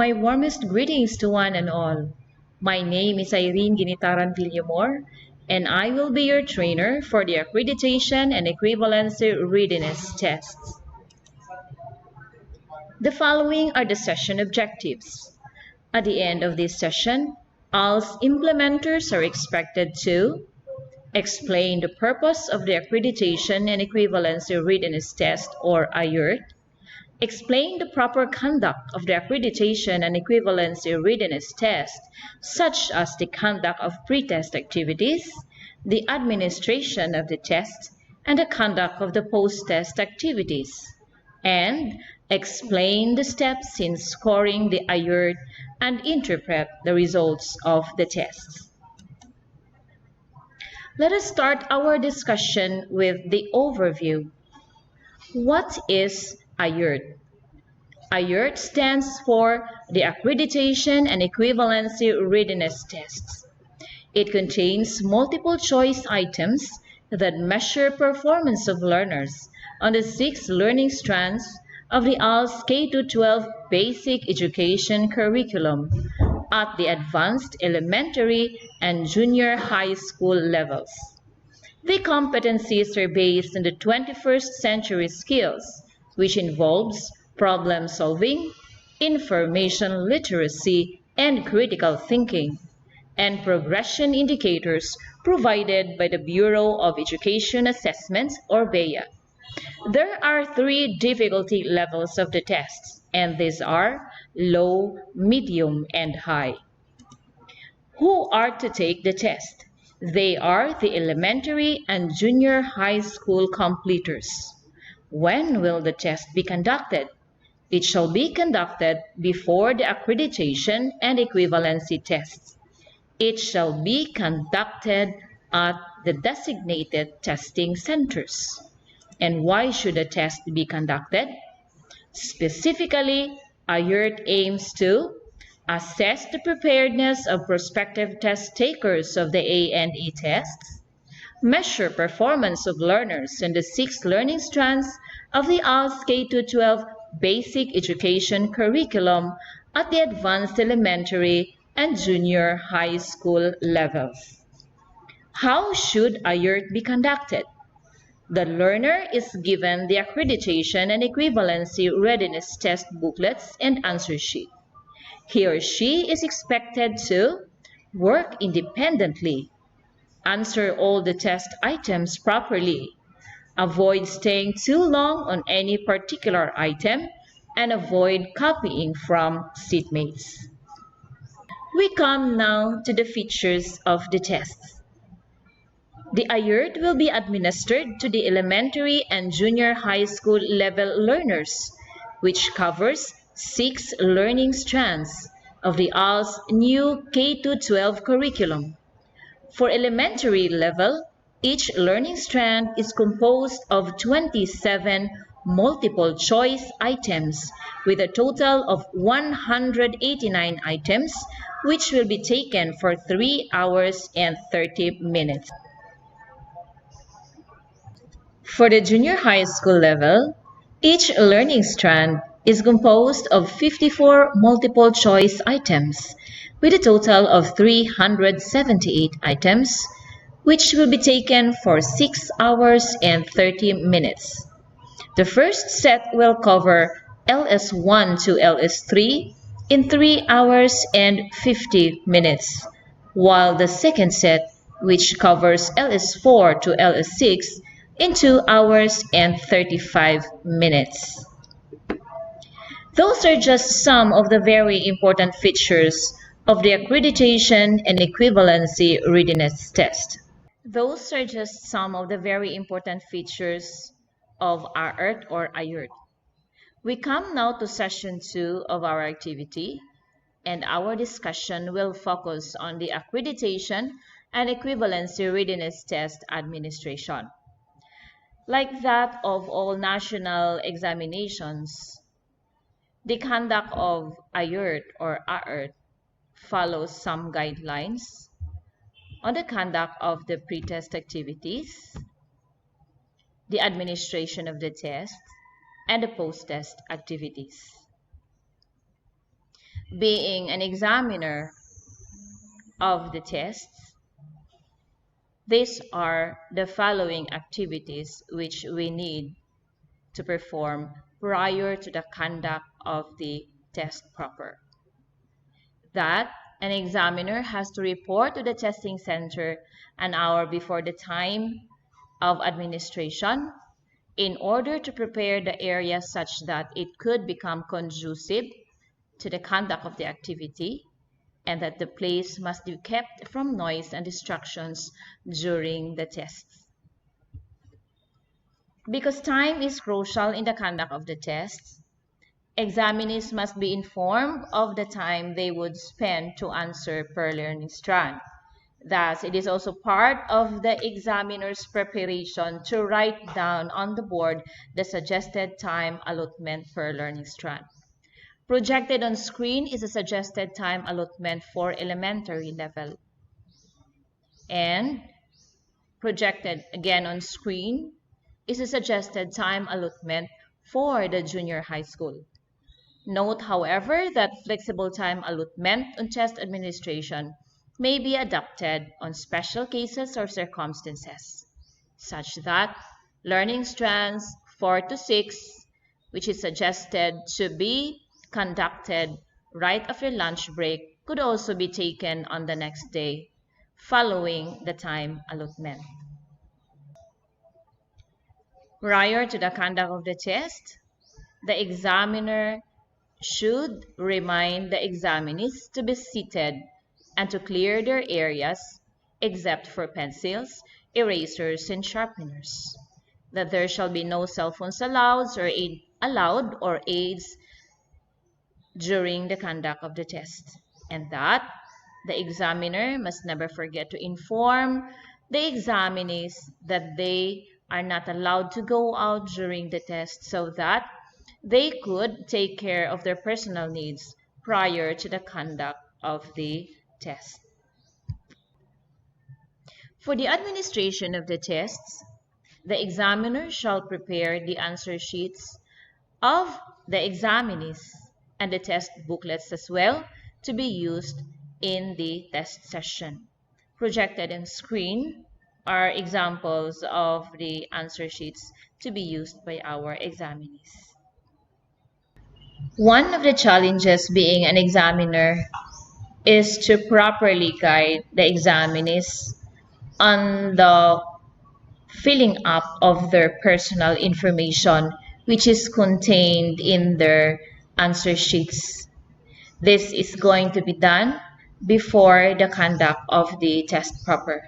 My warmest greetings to one and all. My name is Irene Villamor, and I will be your trainer for the Accreditation and Equivalency Readiness tests. The following are the session objectives. At the end of this session, ALS implementers are expected to explain the purpose of the Accreditation and Equivalency Readiness test, or AYERT, explain the proper conduct of the Accreditation and Equivalency Readiness test, such as the conduct of pre-test activities, the administration of the test, and the conduct of the post-test activities, and explain the steps in scoring the AYERT and interpret the results of the tests. Let us start our discussion with the overview. What is AYERT? AYERT stands for the Accreditation and Equivalency Readiness tests. It contains multiple choice items that measure performance of learners on the 6 learning strands of the ALS K-12 basic education curriculum at the advanced elementary and junior high school levels. The competencies are based on the 21st century skills, which involves problem solving, information literacy, and critical thinking, and progression indicators provided by the Bureau of Education Assessment, or BEA. There are 3 difficulty levels of the tests, and these are low, medium, and high. Who are to take the test? They are the elementary and junior high school completers. When will the test be conducted? It shall be conducted before the accreditation and equivalency tests. It shall be conducted at the designated testing centers. And why should a test be conducted? Specifically, AYERT aims to assess the preparedness of prospective test takers of the A&E tests, measure performance of learners in the 6 learning strands of the ALS K-12 basic education curriculum at the advanced elementary and junior high school levels. How should AYERT be conducted? The learner is given the Accreditation and Equivalency Readiness test booklets and answer sheet. He or she is expected to work independently, answer all the test items properly, avoid staying too long on any particular item, and avoid copying from seatmates. We come now to the features of the tests. The AYERT will be administered to the elementary and junior high school level learners, which covers 6 learning strands of the ALS new K-12 curriculum. For elementary level, each learning strand is composed of 27 multiple choice items with a total of 189 items, which will be taken for 3 hours and 30 minutes. For the junior high school level, each learning strand is composed of 54 multiple choice items with a total of 378 items, which will be taken for 6 hours and 30 minutes. The first set will cover LS1 to LS3 in 3 hours and 50 minutes, while the second set, which covers LS4 to LS6, in 2 hours and 35 minutes. Those are just some of the very important features of the Accreditation and Equivalency Readiness test. Those are just some of the very important features of AYERT or AYERT. We come now to session 2 of our activity, and our discussion will focus on the Accreditation and Equivalency Readiness test administration. Like that of all national examinations, the conduct of AYERT or AYERT follows some guidelines on the conduct of the pre-test activities, the administration of the test, and the post-test activities. being an examiner of the tests, these are the following activities which we need to perform prior to the conduct of the test proper. That an examiner has to report to the testing center an hour before the time of administration in order to prepare the area such that it could become conducive to the conduct of the activity, and that the place must be kept from noise and distractions during the tests. Because time is crucial in the conduct of the tests, examinees must be informed of the time they would spend to answer per learning strand. Thus, it is also part of the examiner's preparation to write down on the board the suggested time allotment per learning strand. Projected on screen is a suggested time allotment for elementary level. And projected again on screen is a suggested time allotment for the junior high school. Note, however, that flexible time allotment on test administration may be adopted on special cases or circumstances, such that learning strands 4 to 6, which is suggested to be conducted right after lunch break, could also be taken on the next day following the time allotment. Prior to the conduct of the test, the examiner should remind the examinees to be seated and to clear their areas except for pencils, erasers, and sharpeners. That there shall be no cell phones allowed or aids during the conduct of the test, and that the examiner must never forget to inform the examinees that they are not allowed to go out during the test so that they could take care of their personal needs prior to the conduct of the test. For the administration of the tests, the examiner shall prepare the answer sheets of the examinees and the test booklets as well to be used in the test session. Projected on screen are examples of the answer sheets to be used by our examinees. One of the challenges being an examiner is to properly guide the examinees on the filling up of their personal information which is contained in their answer sheets. This is going to be done before the conduct of the test proper.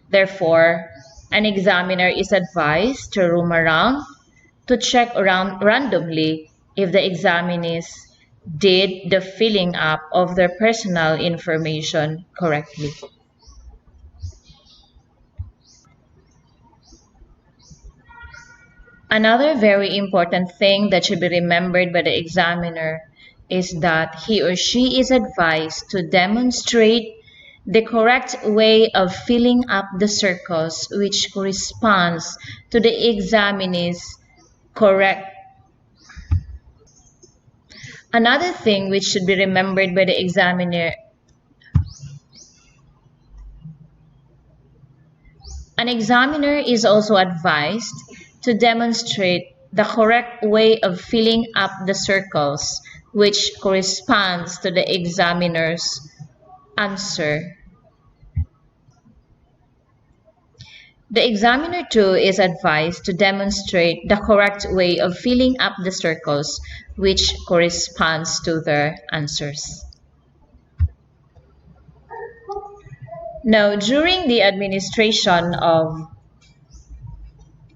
Therefore, an examiner is advised to roam around to check around randomly if the examinees did the filling up of their personal information correctly. Another very important thing that should be remembered by the examiner is that he or she is advised to demonstrate the correct way of filling up the circles which corresponds to the examinee's correct. Another thing which should be remembered by the examiner, an examiner is also advised to demonstrate the correct way of filling up the circles which corresponds to the examiner's answer. The examiner too is advised to demonstrate the correct way of filling up the circles which corresponds to their answers. Now, during the administration of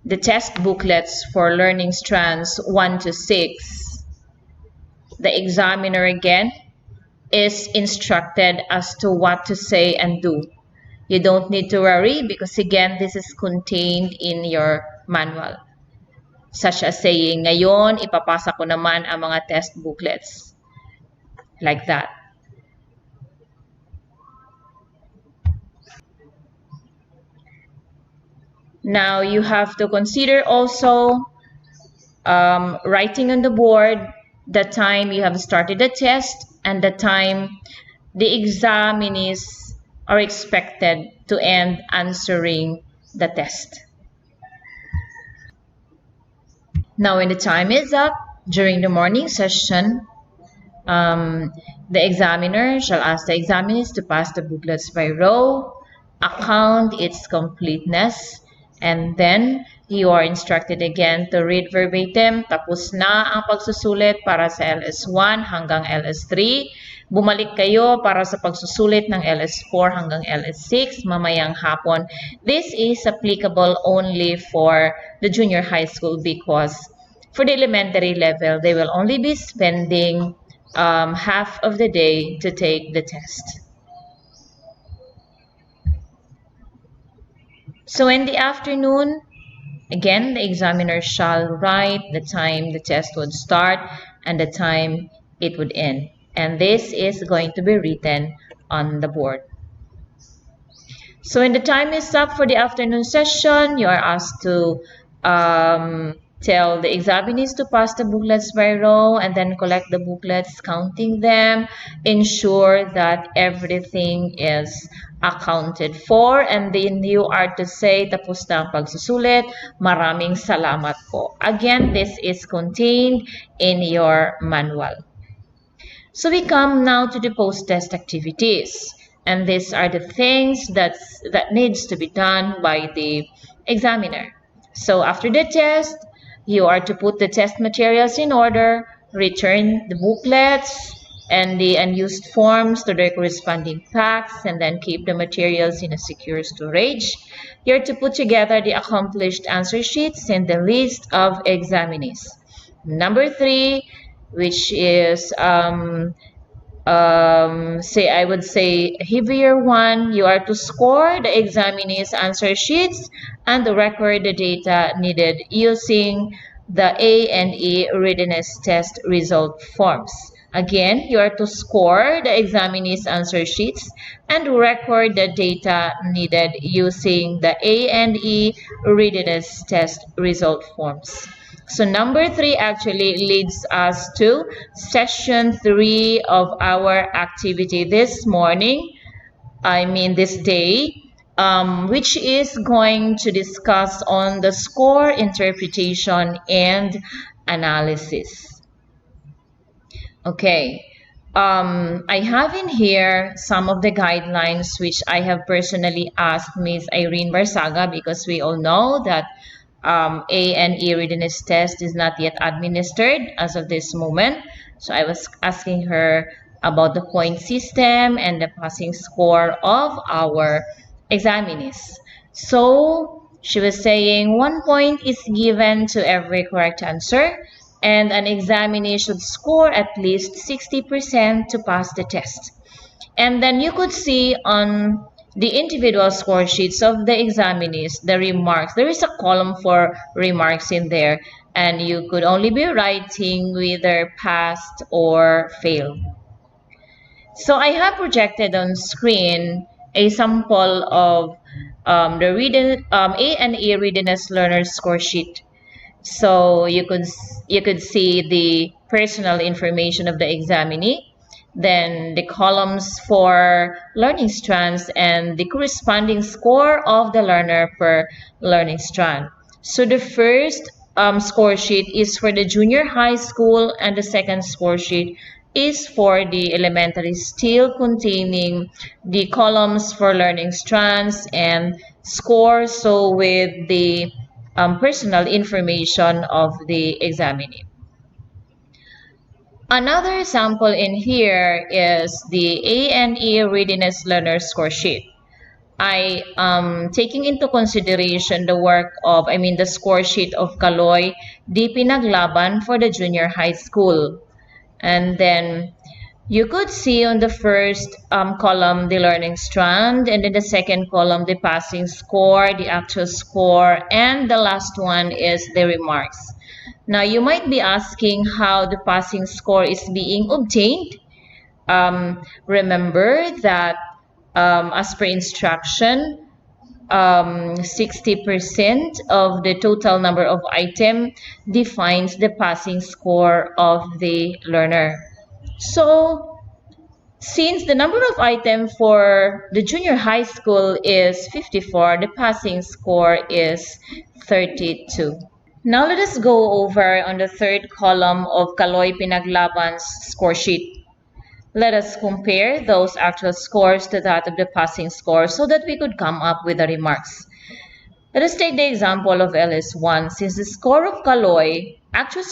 the test booklets for learning strands 1 to 6, the examiner again is instructed as to what to say and do. You don't need to worry because again, this is contained in your manual. Such as saying, ngayon, ipapasa ko naman ang mga test booklets. Like that. Now, you have to consider also writing on the board the time you have started the test and the time the examinees are expected to end answering the test. Now, when the time is up during the morning session, the examiner shall ask the examinees to pass the booklets by row, account its completeness, and then you are instructed again to read verbatim. Tapos na ang pagsusulit para sa LS1 hanggang LS3. Bumalik kayo para sa pagsusulit ng LS4 hanggang LS6 mamayang hapon. This is applicable only for the junior high school because for the elementary level, they will only be spending half of the day to take the test. So in the afternoon, again, the examiner shall write the time the test would start and the time it would end. And this is going to be written on the board. So when the time is up for the afternoon session, you are asked to tell the examinees to pass the booklets by row and then collect the booklets, counting them, ensure that everything is accounted for, and then you are to say, tapos na ang pagsusulit, maraming salamat po. Again, this is contained in your manual. So we come now to the post-test activities, and these are the things that needs to be done by the examiner. So after the test, you are to put the test materials in order, return the booklets and the unused forms to their corresponding packs, and then keep the materials in a secure storage. You're to put together the accomplished answer sheets and the list of examinees. Number 3, which is I would say heavier one, you are to score the examinees' answer sheets and record the data needed using the A and E readiness test result forms. Again, you are to score the examinees' answer sheets and record the data needed using the A and E readiness test result forms. So number 3 actually leads us to session 3 of our activity this day, which is going to discuss on the score interpretation and analysis. Okay, I have in here some of the guidelines which I have personally asked Ms. Irene Barsaga, because we all know that A and E readiness test is not yet administered as of this moment. So I was asking her about the point system and the passing score of our examinees. So she was saying 1 point is given to every correct answer, and an examinee should score at least 60% to pass the test. And then you could see on the individual score sheets of the examinees, the remarks. There is a column for remarks in there, and you could only be writing whether passed or failed. So I have projected on screen a sample of the A and E Readiness Learner Score Sheet. So you could see the personal information of the examinee, then the columns for learning strands and the corresponding score of the learner per learning strand. So the first score sheet is for the junior high school, and the second score sheet is for the elementary, still containing the columns for learning strands and scores, so with the personal information of the examinee. Another sample in here is the A and E Readiness Learner Score Sheet. I am taking into consideration the work of, the score sheet of Kaloy D. Pinaglaban for the junior high school. And then you could see on the first column the learning strand, and in the second column the passing score, the actual score, and the last one is the remarks. Now you might be asking how the passing score is being obtained. Remember that as per instruction, 60% of the total number of item defines the passing score of the learner. So Since the number of items for the junior high school is 54, the passing score is 32. Now let us go over on the third column of Kaloy Pinaglaban's score sheet. Let us compare those actual scores to that of the passing score so that we could come up with the remarks. Let us take the example of LS1. Since the score of Kaloy, actual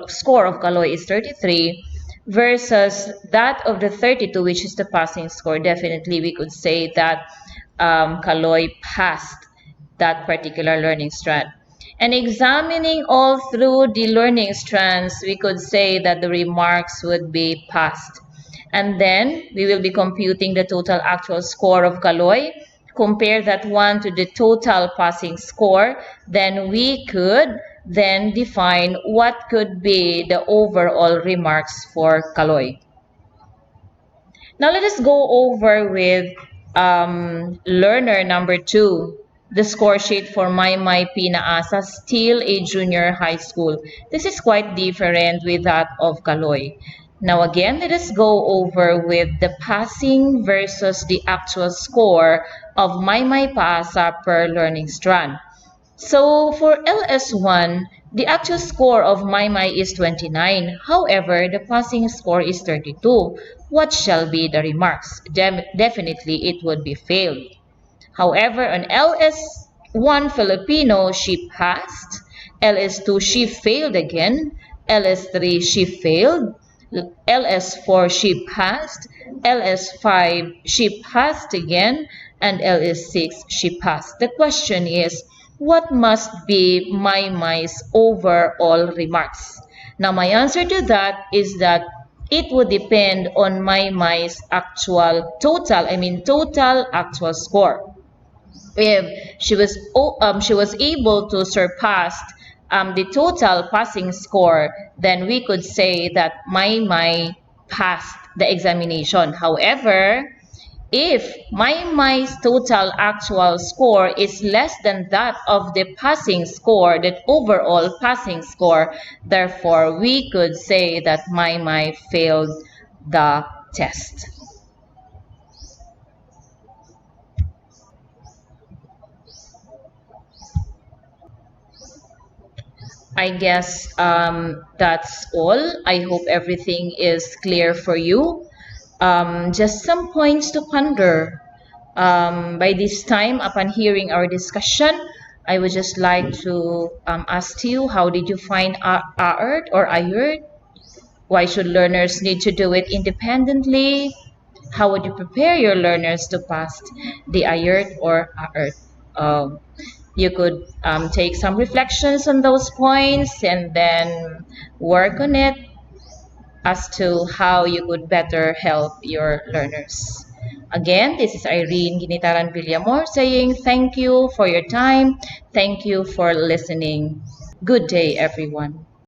score of Kaloy is 33 versus that of the 32, which is the passing score, definitely we could say that Kaloy passed that particular learning strand. And examining all through the learning strands, we could say that the remarks would be passed. And then we will be computing the total actual score of Kaloy. Compare that one to the total passing score. Then we could then define what could be the overall remarks for Kaloy. Now let us go over with learner number 2. The score sheet for Maymay Pinaasa, still a junior high school. This is quite different with that of Kaloy. Now again, let us go over with the passing versus the actual score of Maymay Paasa per learning strand. So for LS1, the actual score of Maymay is 29. However, the passing score is 32. What shall be the remarks? Definitely it would be failed. However, on LS1 Filipino, she passed. LS2, she failed again. LS3, she failed. LS4, she passed. LS5, she passed again. And LS6, she passed. The question is, what must be Maymay's overall remarks? Now, my answer to that is that it would depend on Maymay's actual total actual score. If she was able to surpass the total passing score, then we could say that Maymay passed the examination. However, if Maymay's total actual score is less than that of the passing score, that overall passing score, therefore we could say that Maymay failed the test. I guess that's all. I hope everything is clear for you. Just some points to ponder. By this time, upon hearing our discussion, I would just like to ask you, how did you find ART or IERT? Why should learners need to do it independently? How would you prepare your learners to pass the IERT or ART? You could take some reflections on those points and then work on it as to how you could better help your learners. Again, this is Irene Ginitaran Villamor saying thank you for your time. Thank you for listening. Good day, everyone.